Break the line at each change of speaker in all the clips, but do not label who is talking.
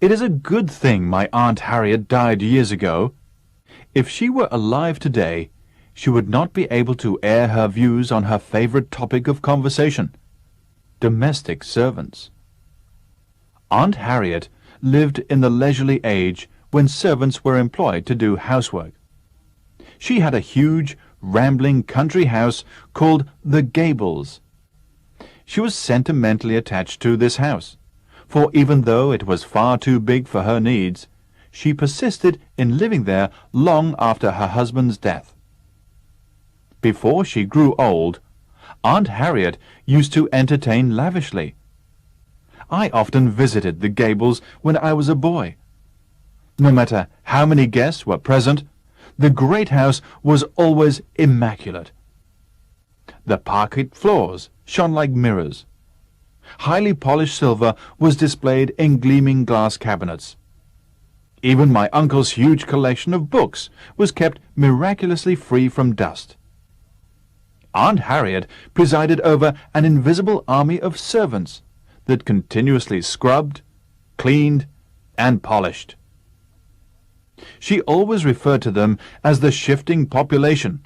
It is a good thing my Aunt Harriet died years ago. If she were alive today, she would not be able to air her views on her favorite topic of conversation, domestic servants. Aunt Harriet lived in the leisurely age when servants were employed to do housework. She had a huge, rambling country house called the Gables. She was sentimentally attached to this house, for even though it was far too big for her needs, she persisted in living there long after her husband's death. Before she grew old, Aunt Harriet used to entertain lavishly. I often visited the Gables when I was a boy. No matter how many guests were present, the great house was always immaculate. The parquet floors shone like mirrors. Highly polished silver was displayed in gleaming glass cabinets. Even my uncle's huge collection of books was kept miraculously free from dust. Aunt Harriet presided over an invisible army of servants that continuously scrubbed, cleaned, and polished. She always referred to them as the shifting population,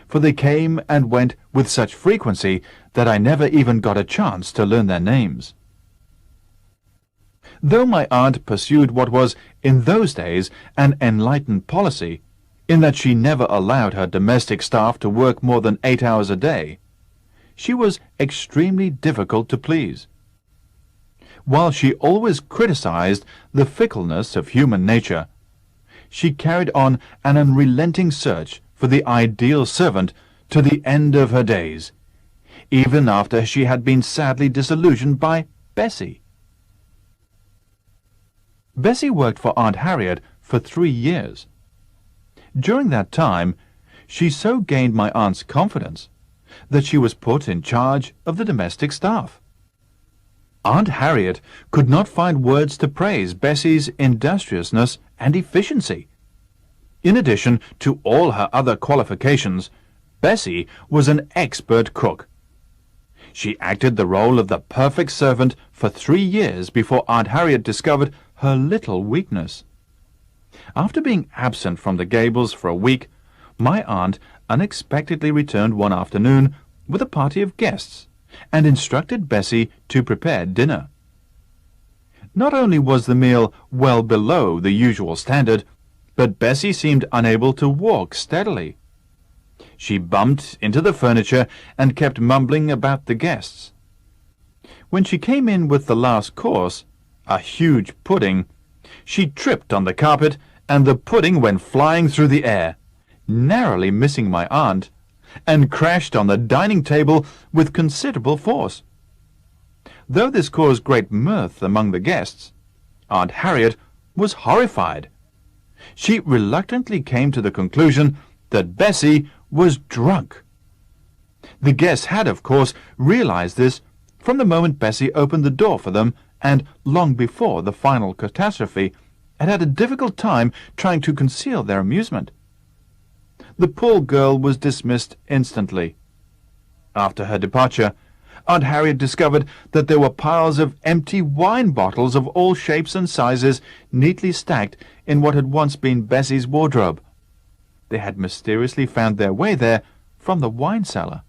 for they came and went with such frequency that I never even got a chance to learn their names. Though my aunt pursued what was, in those days, an enlightened policy, in that she never allowed her domestic staff to work more than 8 hours a day, she was extremely difficult to please. While she always criticized the fickleness of human nature, she carried on an unrelenting search for the ideal servant to the end of her days, even after she had been sadly disillusioned by Bessie. Bessie worked for Aunt Harriet for 3 years. During that time, she so gained my aunt's confidence that she was put in charge of the domestic staff. Aunt Harriet could not find words to praise Bessie's industriousness and efficiency. In addition to all her other qualifications, Bessie was an expert cook. She acted the role of the perfect servant for 3 years before Aunt Harriet discovered her little weakness. After being absent from the Gables for a week, my aunt unexpectedly returned one afternoon with a party of guests, and instructed Bessie to prepare dinner. Not only was the meal well below the usual standard, but Bessie seemed unable to walk steadily. She bumped into the furniture and kept mumbling about the guests. When she came in with the last course, a huge pudding, she tripped on the carpet, and the pudding went flying through the air, narrowly missing my aunt, and crashed on the dining table with considerable force. Though this caused great mirth among the guests, Aunt Harriet was horrified. She reluctantly came to the conclusion that Bessie was drunk. The guests had, of course, realized this from the moment Bessie opened the door for them, and long before the final catastrophe, had had a difficult time trying to conceal their amusement. The poor girl was dismissed instantly. After her departure, Aunt Harriet discovered that there were piles of empty wine bottles of all shapes and sizes neatly stacked in what had once been Bessie's wardrobe. They had mysteriously found their way there from the wine cellar.